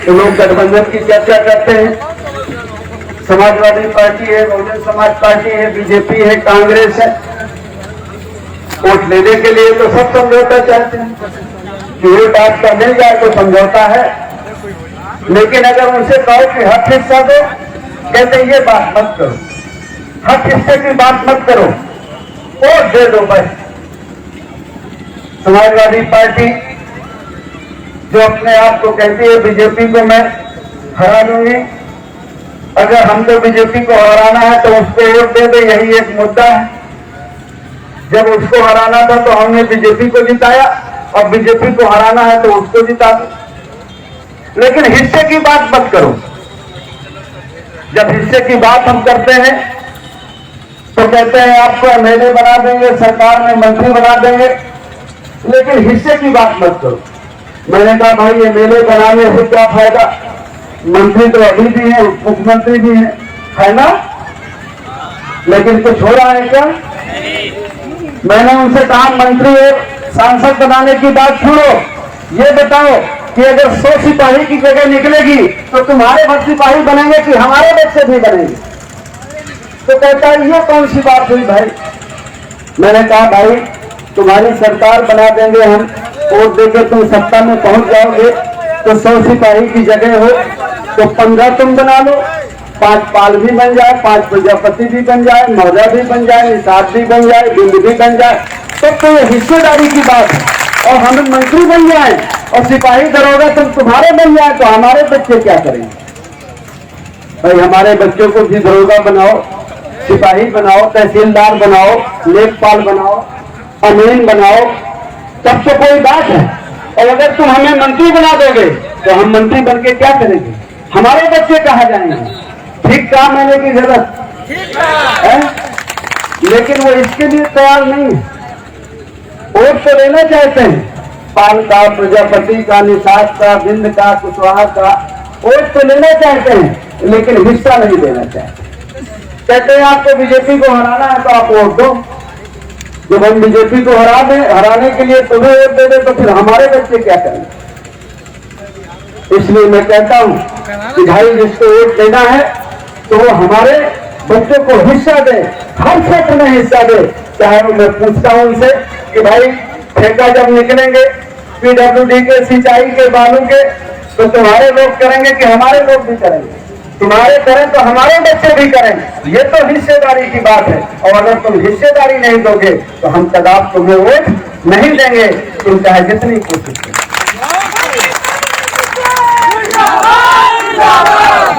तो लोग गठबंधन की चर्चा करते हैं। समाजवादी पार्टी है, बहुजन समाज पार्टी है, बीजेपी है, कांग्रेस है। वोट लेने के लिए तो सब समझौता चाहते हैं कि ये बात का मिल जाए तो समझौता है, लेकिन अगर उनसे कहो कि हक हिस्सा दो, कहते ये बात मत करो, हक हिस्से की बात मत करो, वोट दे दो बस। समाजवादी पार्टी जो अपने आप को कहती है बीजेपी को मैं हरा दूंगी, अगर हमको बीजेपी को हराना है तो उसको वोट दे दो, यही एक मुद्दा है। जब उसको हराना था तो हमने बीजेपी को जिताया, और बीजेपी को हराना है तो उसको जिता दो। लेकिन हिस्से की बात मत करो। जब हिस्से की बात हम करते हैं तो कहते हैं आपको एमएलए बना देंगे, सरकार में मंत्री बना देंगे, लेकिन हिस्से की बात मत करो। मैंने कहा भाई एमएलए बनाने से क्या फायदा, मंत्री तो अभी भी है, मुख्यमंत्री भी है ना, लेकिन कुछ हो रहा है क्या? मैंने उनसे कहा मंत्री और सांसद बनाने की बात छोड़ो, ये बताओ कि अगर 100 सिपाही की जगह निकलेगी तो तुम्हारे भर सिपाही बनेंगे कि हमारे बच्चे भी बनेंगे? तो कहता है ये कौन सी बात हुई भाई। मैंने कहा भाई तुम्हारी सरकार बना देंगे हम, वोट देकर तुम सत्ता में पहुंच जाओगे, तो 100 सिपाही की जगह हो तो 15 तुम बना लो, 5 पाल भी बन जाए, 5 प्रजापति भी बन जाए, मौजा भी बन जाए, निषाद भी बन जाए, बिंद भी बन जाए, तो ये हिस्सेदारी की बात है। और हम मंत्री बन जाए और सिपाही दरोगा तुम तुम्हारे बन जाए तो हमारे बच्चे क्या करेंगे? भाई हमारे बच्चों को भी दरोगा बनाओ, सिपाही बनाओ, तहसीलदार बनाओ, लेखपाल बनाओ, अमीन बनाओ, तब तो कोई बात है। और अगर तुम हमें मंत्री बना दोगे तो हम मंत्री बन के क्या करेंगे? हमारे बच्चे कहाँ जाएंगे? ठीक काम लेने की जरूरत है, लेकिन वो इसके लिए तैयार नहीं है। वोट तो लेना चाहते हैं, पाल का, प्रजापति का, निषाद का, बिंद का, कुशवाहा का वोट तो लेना चाहते हैं, लेकिन हिस्सा नहीं देना चाहते। कहते हैं आपको बीजेपी को हराना है तो आप वोट दो। जब हम बीजेपी को हराने के लिए तुम्हें वोट दे दे तो फिर हमारे बच्चे क्या करेंगे? इसलिए मैं कहता हूं कि भाई जिसको वोट देना है तो वो हमारे बच्चों को हिस्सा दे, हर क्षेत्र में हिस्सा दे। चाहे मैं पूछता हूं उनसे कि भाई ठेका जब निकलेंगे पीडब्ल्यूडी के, सिंचाई के, बालू के, तो तुम्हारे लोग करेंगे कि हमारे लोग भी करेंगे? तुम्हारे करें तो हमारे बच्चे भी करें। ये तो हिस्सेदारी की बात है। और अगर तुम हिस्सेदारी नहीं दोगे तो हम कदाप तुम्हें वोट नहीं देंगे, तुम चाहे जितनी कोशिश करें।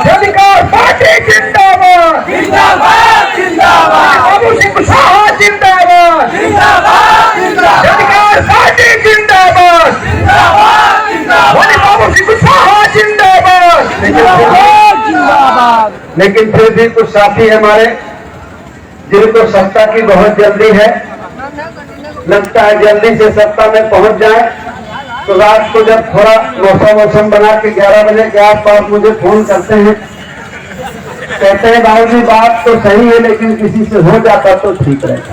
अधिकार पार्टी जिंदाबाद, जिंदाबाद, जिंदाबाद, बाबू सिंह कुशवाहा जिंदाबाद, जिंदाबाद, जिंदाबाद, अधिकार पार्टी जिंदाबाद, जिंदाबाद, जिंदाबाद, बाबू सिंह कुशवाहा जिंदाबाद, जिंदाबाद। लेकिन फिर भी कुछ साथी हमारे जिनको सत्ता की बहुत जल्दी है, लगता है जल्दी से सत्ता में पहुंच जाए, तो रात को जब थोड़ा मौसम बना के 11 बजे के आसपास मुझे फोन करते हैं, कहते हैं बाबूजी बात तो सही है लेकिन किसी से हो जाता तो ठीक रहता।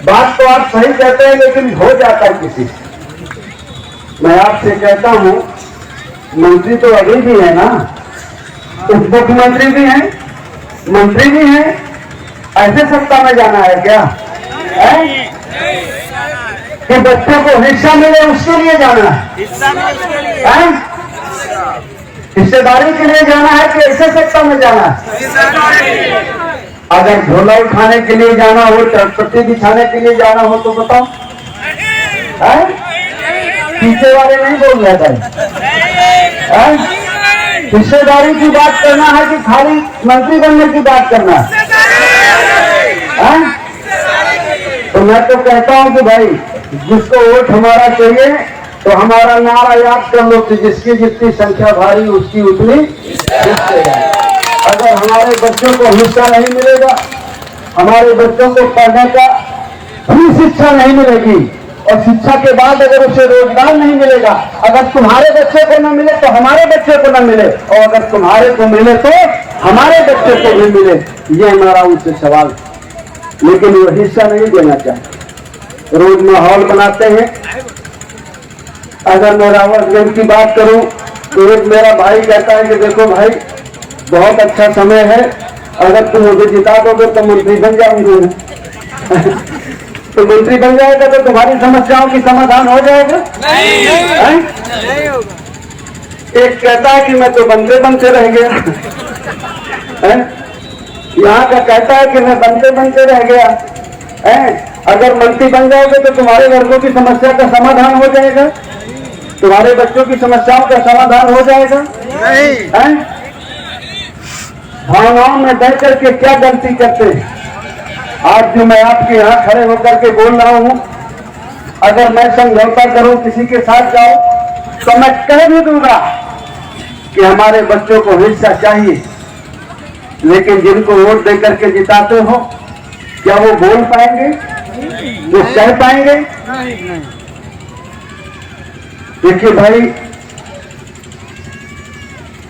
बात तो आप सही कहते हैं लेकिन हो जाता है किसी से। मैं आपसे कहता हूं मंत्री तो अभी भी है ना, उप मुख्यमंत्री भी हैं, मंत्री भी हैं, ऐसे सत्ता में जाना है क्या है? कि बच्चों को हिस्सा मिले उसके लिए जाना है? हिस्सेदारी के लिए जाना है कि ऐसे सत्ता में जाना है? अगर झोला उठाने के लिए जाना हो, चटपटी बिछाने के लिए जाना हो तो बताओ, पीछे वाले नहीं बोल रहे थे। हिस्सेदारी की बात करना है कि खाली मंत्री बनने की बात करना है? तो मैं तो कहता हूं कि भाई जिसको वोट हमारा चाहिए तो हमारा नारा याद कर लो कि जिसकी जितनी संख्या भारी उसकी उतनी हिस्सेदारी। अगर हमारे बच्चों को हिस्सा नहीं मिलेगा, हमारे बच्चों को पढ़ने का भी शिक्षा नहीं मिलेगी, और शिक्षा के बाद अगर उसे रोजगार नहीं मिलेगा, अगर तुम्हारे बच्चे को न मिले तो हमारे बच्चे को न मिले, और अगर तुम्हारे को मिले तो हमारे बच्चे को भी मिले, ये हमारा उनसे सवाल। लेकिन वो हिस्सा नहीं देना चाहते, रोज माहौल बनाते हैं। अगर मैं रावतगंज की बात करूं तो एक मेरा भाई कहता है कि देखो भाई बहुत अच्छा समय है, अगर तुम मुझे जिता दोगे तो मंत्री बन जाऊंगी। तो मंत्री बन जाएगा तो तुम्हारी समस्याओं की समाधान हो जाएगा? नहीं होगा। एक कहता है कि मैं तो बनते बनते रह गया। यहाँ का कहता है कि मैं बनते बनते रह गया। अगर मंत्री बन जाओगे तो तुम्हारे वर्गों की समस्या का समाधान हो जाएगा? तुम्हारे बच्चों की समस्याओं का समाधान हो जाएगा? नहीं। भावनाओं में बह करके क्या गलती करते हैं? आज जो मैं आपके यहाँ खड़े होकर के बोल रहा हूँ, अगर मैं समझौता करूं, किसी के साथ जाऊं, तो मैं कह भी दूंगा कि हमारे बच्चों को हिस्सा चाहिए, लेकिन जिनको वोट देकर के जिताते हो, क्या वो बोल पाएंगे? वो कह पाएंगे? देखिए भाई,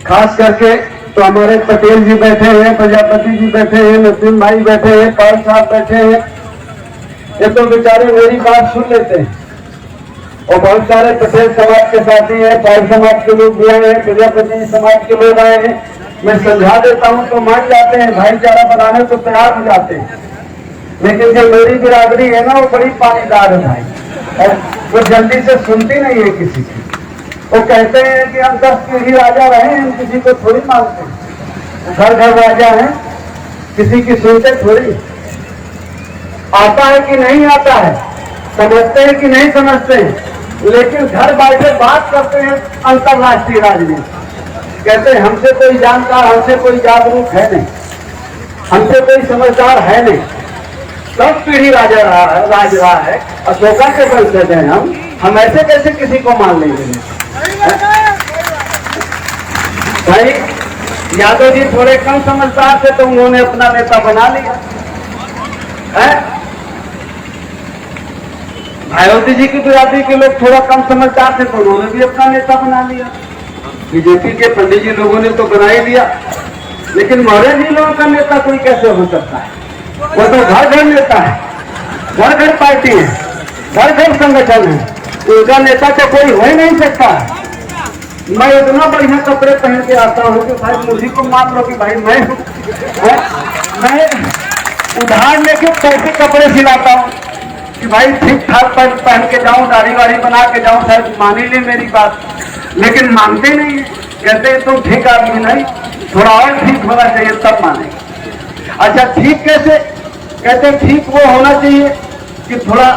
खास करके तो हमारे पटेल जी बैठे हैं, प्रजापति जी बैठे हैं, नसीम भाई बैठे हैं, पाल साहब बैठे हैं। ये तो बेचारे मेरी बात सुन लेते हैं। और बहुत सारे पटेल समाज के साथी हैं, पाल समाज के लोग भी आए हैं, प्रजापति समाज के लोग आए हैं। मैं समझा देता हूं तो मान जाते हैं, भाईचारा बनाने तो तैयार हो जाते हैं। लेकिन जो मेरी बिरादरी है ना, वो बड़ी पानीदार है भाई, और वो जल्दी से सुनती नहीं है किसी की। वो कहते हैं कि हम 10 पीढ़ी राजा रहे हैं, हम किसी को थोड़ी मानते, घर घर राजा हैं, किसी की सुनते थोड़ी। आता है कि नहीं आता है, समझते हैं कि नहीं समझते हैं, लेकिन घर बैठे बात करते हैं अंतरराष्ट्रीय राजनीति। कहते हैं हमसे कोई जानकार, हमसे कोई जागरूक है नहीं, हमसे कोई समझदार है नहीं। 10 पीढ़ी राज रहा है, अशोका के वंशज हैं हम ऐसे कैसे किसी को मान लेंगे? भाई यादव जी थोड़े कम समझदार थे तो उन्होंने अपना नेता बना लिया है। अयोध्या जी की बिरादरी के लोग थोड़ा कम समझदार थे तो उन्होंने भी अपना नेता बना लिया। बीजेपी के पंडित जी लोगों ने तो बना ही लिया, लेकिन मौर्य जी लोगों का नेता कोई कैसे हो सकता है? वो तो घर घर नेता है, घर घर पार्टी है, घर घर संगठन है, उनका नेता तो कोई हो ही नहीं सकता। मैं इतना बढ़िया कपड़े पहन के आता हूँ कि भाई मुझे को मान लो कि भाई मैं उधार लेके कैसे कपड़े सिलाता हूँ कि भाई ठीक ठाक पहन के जाऊं, दाढ़ी वाड़ी बना के जाऊं, शायद मान ही ले मेरी बात। लेकिन मानते नहीं, कहते हैं तुम ठीक आदमी नहीं, थोड़ा और ठीक होना चाहिए तब माने। अच्छा ठीक कैसे? कहते ठीक वो होना चाहिए कि थोड़ा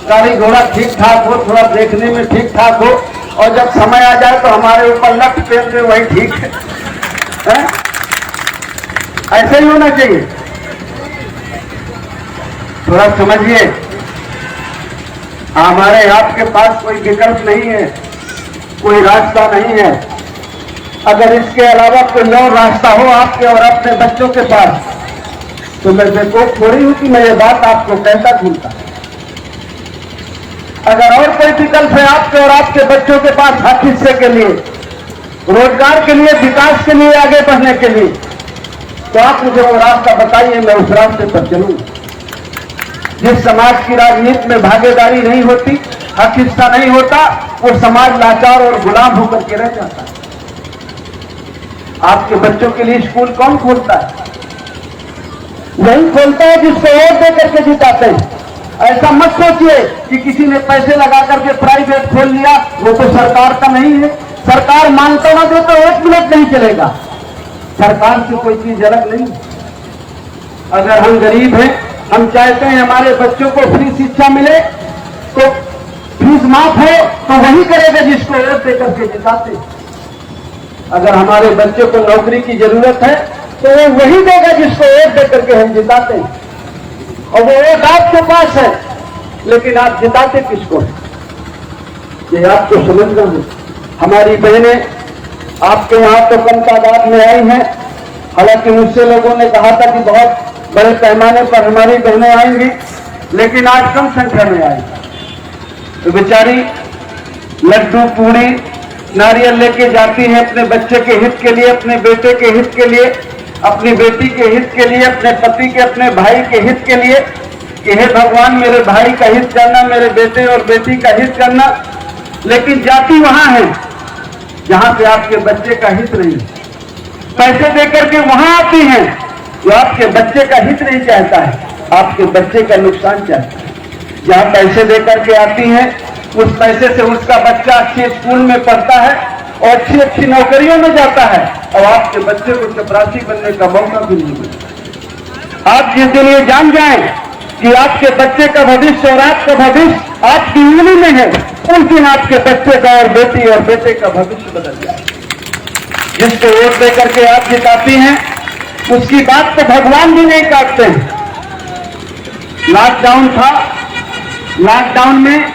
गाड़ी घोड़ा ठीक ठाक हो, थोड़ा देखने में ठीक ठाक हो, और जब समय आ जाए तो हमारे ऊपर लट पेन में वही ठीक है? ऐसे ही होना चाहिए। थोड़ा समझिए, हमारे आपके पास कोई विकल्प नहीं है, कोई रास्ता नहीं है। अगर इसके अलावा कोई और रास्ता हो आपके और अपने बच्चों के पास, तो मैं बेवकूफ थोड़ी हूं कि मैं ये बात आपको कहता भूलता। अगर और कोई विकल्प है आपके और आपके बच्चों के पास हक हिस्से के लिए, रोजगार के लिए, विकास के लिए, आगे बढ़ने के लिए, तो आप मुझे वो रास्ता बताइए, मैं उस रास्ते पर चलूंगा। जिस समाज की राजनीति में भागीदारी नहीं होती, हक हिस्सा नहीं होता, वो समाज लाचार और गुलाम होकर के रह जाता है। आपके बच्चों के लिए स्कूल कौन खोलता है? वही खोलता है जिसको वोट दे करके जिताते हैं। ऐसा मत सोचिए कि किसी ने पैसे लगा करके प्राइवेट खोल लिया, वो तो सरकार का नहीं है। सरकार मानता ना दे तो 1 मिनट नहीं चलेगा। सरकार से कोई चीज अलग नहीं। अगर हम गरीब हैं, हम चाहते हैं हमारे बच्चों को फ्री शिक्षा मिले, तो फीस माफ है तो वही करेगा जिसको वोट देकर के जिताते। अगर हमारे बच्चों को नौकरी की जरूरत है तो वो वही देगा जिसको वोट देकर के हम जिताते हैं। और वो वोट आपके पास है, लेकिन आप जिताते किसको है, ये आपको समझना है। हमारी बहनें आपके यहाँ तो कम तादाद में आई हैं, हालांकि मुझसे लोगों ने कहा था कि बहुत बड़े पैमाने पर हमारी बहनें आएंगी, लेकिन आज कम संख्या में आई। तो बेचारी लड्डू पूड़ी नारियल लेके जाती है अपने बच्चे के हित के लिए, अपने बेटे के हित के लिए, अपनी बेटी के हित के लिए, अपने पति के, अपने भाई के हित के लिए, कि हे भगवान मेरे भाई का हित करना, मेरे बेटे और बेटी का हित करना। लेकिन जाती वहां है जहां पे आपके बच्चे का हित नहीं है। पैसे देकर के वहां आती हैं जो आपके बच्चे का हित नहीं चाहता है, आपके बच्चे का नुकसान चाहता है। जहां पैसे देकर के आती हैं, उस पैसे से उसका बच्चा अच्छे स्कूल में पढ़ता है और अच्छी अच्छी नौकरियों में जाता है, और आपके बच्चे को चपरासी बनने का मौका भी नहीं मिलता। आप जिस दिन ये जान जाएं कि आपके बच्चे का भविष्य और आपका भविष्य आपकी उंगली में है, उस दिन आपके बच्चे का और बेटे का भविष्य बदल जाए। जिसको वोट देकर के आप जिताती हैं, उसकी बात तो भगवान भी नहीं काटते हैं। लॉकडाउन था, लॉकडाउन में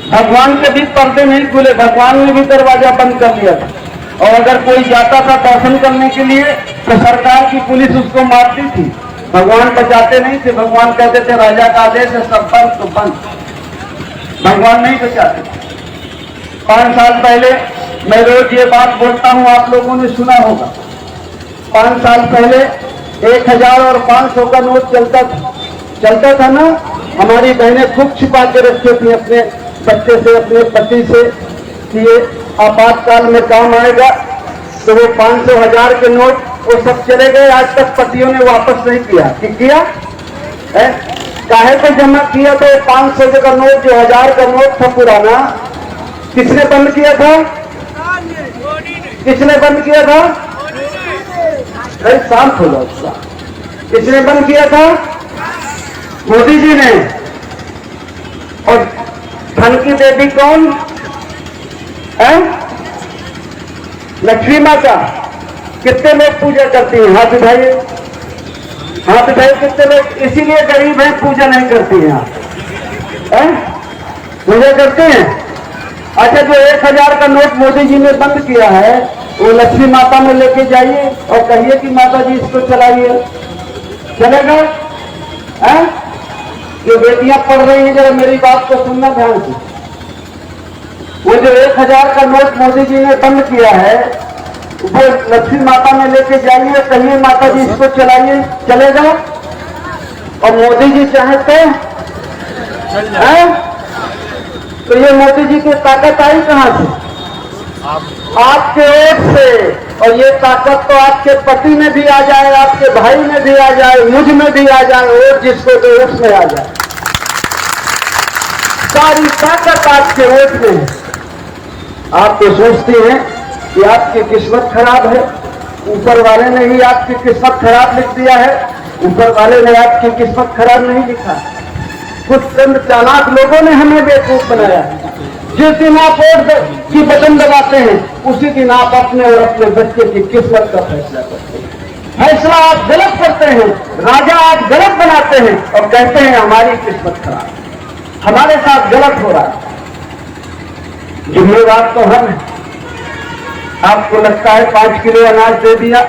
भगवान के भी पर्दे नहीं खुले, भगवान ने भी दरवाजा बंद कर दिया था। और अगर कोई जाता था दर्शन करने के लिए तो सरकार की पुलिस उसको मारती थी। भगवान बचाते नहीं थे, भगवान कहते थे राजा का आदेश है, सब बंद तो बंद। भगवान नहीं बचाते। 5 साल पहले मैं रोज ये बात बोलता हूं, आप लोगों ने सुना होगा। 5 साल पहले 1000 और 500 का नोट चलता था ना। हमारी बहनें खूब छिपा के रखती थी अपने बच्चे से, अपने पति से कि ये आपातकाल में काम आएगा। तो वो 500 1000 के नोट वो सब चले गए। आज तक पतियों ने वापस नहीं किया। कि किया है? काहे को जमा किया? तो 500 का नोट जो 1000 का नोट था पुराना, किसने बंद किया था? किसने बंद किया था? शांत हो जाओ। किसने बंद किया था? मोदी जी ने। और धन की देवी कौन है? लक्ष्मी माता। कितने लोग पूजा करती हैं? हाथ उठाइए, हाथ उठाइए। कितने लोग? इसीलिए गरीब हैं, पूजा नहीं करती हैं। पूजा करते हैं। अच्छा, जो 1000 का नोट मोदी जी ने बंद किया है, वो लक्ष्मी माता में लेके जाइए और कहिए कि माता जी इसको चलाइए, चलेगा? ये बेटियां पढ़ रही हैं, जरा मेरी बात को सुनना ध्यान से। वो जो 1000 का नोट मोदी जी ने बंद किया है, वो लक्ष्मी माता में लेके जाइए, कहिए माता जी इसको चलाइए, चलेगा? और मोदी जी चाहे तो ये मोदी जी की ताकत आई कहां से? आपके वोट से। और ये ताकत तो आपके पति में भी आ जाए, आपके भाई में भी आ जाए, मुझ में भी आ जाए, वोट जिसको तो उसमें आ जाए। सारी ताकत आपके वोट में है। आप तो सोचते हैं कि आपकी किस्मत खराब है, ऊपर वाले ने ही आपकी किस्मत खराब लिख दिया है। ऊपर वाले ने आपकी किस्मत खराब नहीं लिखा। कुछ चंद चालाक लोगों ने हमें बेवकूफ बनाया। जिस दिन आप वोट की बटन दबाते हैं, उसी दिन आप अपने और अपने बच्चे की किस्मत का फैसला करते हैं। फैसला आप गलत करते हैं, राजा आप गलत बनाते हैं और कहते हैं हमारी किस्मत खराब, हमारे साथ गलत हो रहा है। जिम्मेदार तो हम हैं। आपको लगता है 5 किलो अनाज दे दिया,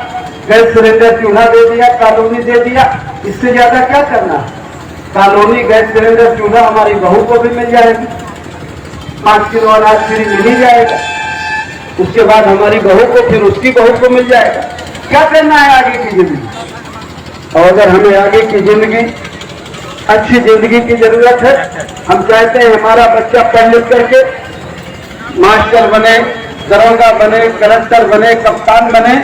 गैस सिलेंडर चूल्हा दे दिया, कॉलोनी दे दिया, इससे ज्यादा क्या करना है? कॉलोनी, गैस सिलेंडर चूल्हा हमारी बहू को भी मिल जाएगी, 5 किलो अनाज फ्री मिल ही जाएगा। उसके बाद हमारी बहू को, फिर उसकी बहू को मिल जाएगा। क्या करना है आगे की जिंदगी? और अगर हमें आगे की जिंदगी, अच्छी जिंदगी की जरूरत है, हम चाहते हैं हमारा बच्चा पढ़ लिख करके मास्टर बने, दरोगा बने, कलेक्टर बने, कप्तान बने,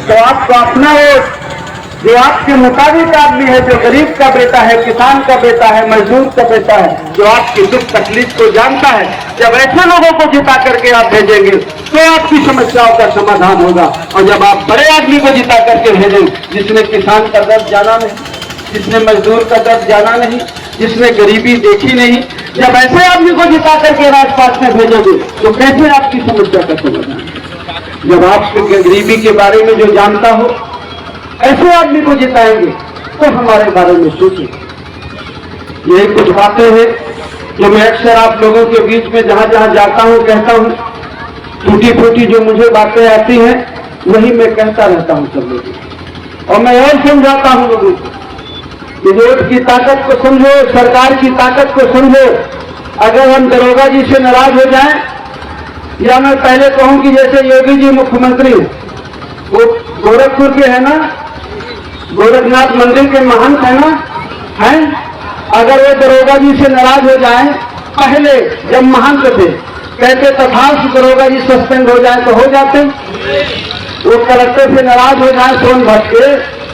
तो आपको अपना वोट जो आपके मुताबिक आदमी है, जो गरीब का बेटा है, किसान का बेटा है, मजदूर का बेटा है, जो आपकी दुख तकलीफ को जानता है, जब ऐसे लोगों को जिता करके आप भेजेंगे तो आपकी समस्याओं का समाधान होगा। और जब आप बड़े आदमी को जिता करके भेजेंगे, जिसने किसान का दर्द जाना नहीं, जिसने मजदूर का दर्द जाना नहीं, जिसने गरीबी देखी नहीं, जब ऐसे आदमी को जिता करके राजपाट में भेजोगे तो कैसे आपकी समस्या का समाधान? जब आप गरीबी के बारे में जो जानता हो, ऐसे आदमी को जिताएंगे तो हमारे बारे में सोचिए। यही कुछ बातें हैं जो मैं अक्सर आप लोगों के बीच में जहां जहां जाता हूं कहता हूं। टूटी फूटी जो मुझे बातें आती हैं वही मैं कहता रहता हूं सब लोगों को। और मैं और समझाता हूं लोगों को कि वोट की ताकत को समझो, सरकार की ताकत को समझो। अगर हम दरोगा जी से नाराज हो जाएं, या मैं पहले कहूं कि जैसे योगी जी मुख्यमंत्री, वो गोरखपुर के है ना, गोरखनाथ मंदिर के महंत है ना, हैं? अगर वो दरोगा जी से नाराज हो जाएं, पहले जब महंत थे कहते तथास्तु दरोगा जी सस्पेंड हो जाए तो हो जाते, वो कलेक्टर से नाराज हो जाए सोनभद्र के,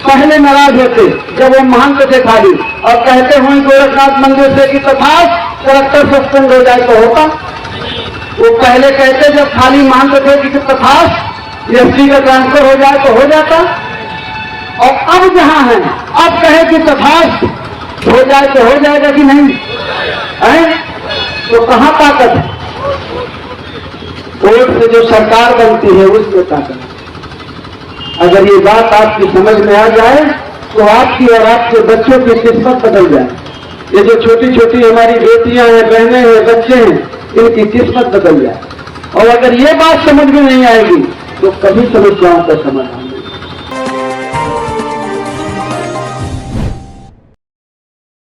पहले नाराज होते जब वो महंत थे खाली, और कहते हुए गोरखनाथ मंदिर से कि तथास्तु कलेक्टर सस्पेंड हो जाए तो होता। वो पहले कहते जब खाली महंत थे कि तथास्तु एसपी का ट्रांसफर हो जाए तो हो जाता, और अब जहां है अब कहे कि तथास्तु हो जाए तो हो जाएगा कि नहीं है? तो कहां ताकत है? वोट से जो सरकार बनती है उसमें ताकत है। अगर ये बात आपकी समझ में आ जाए तो आपकी और आपके बच्चों की किस्मत बदल जाए। ये जो छोटी छोटी हमारी बेटियां हैं, बहनें हैं, बच्चे हैं, इनकी किस्मत बदल जाए। और अगर ये बात समझ में नहीं आएगी तो कभी समस्याओं का समाधान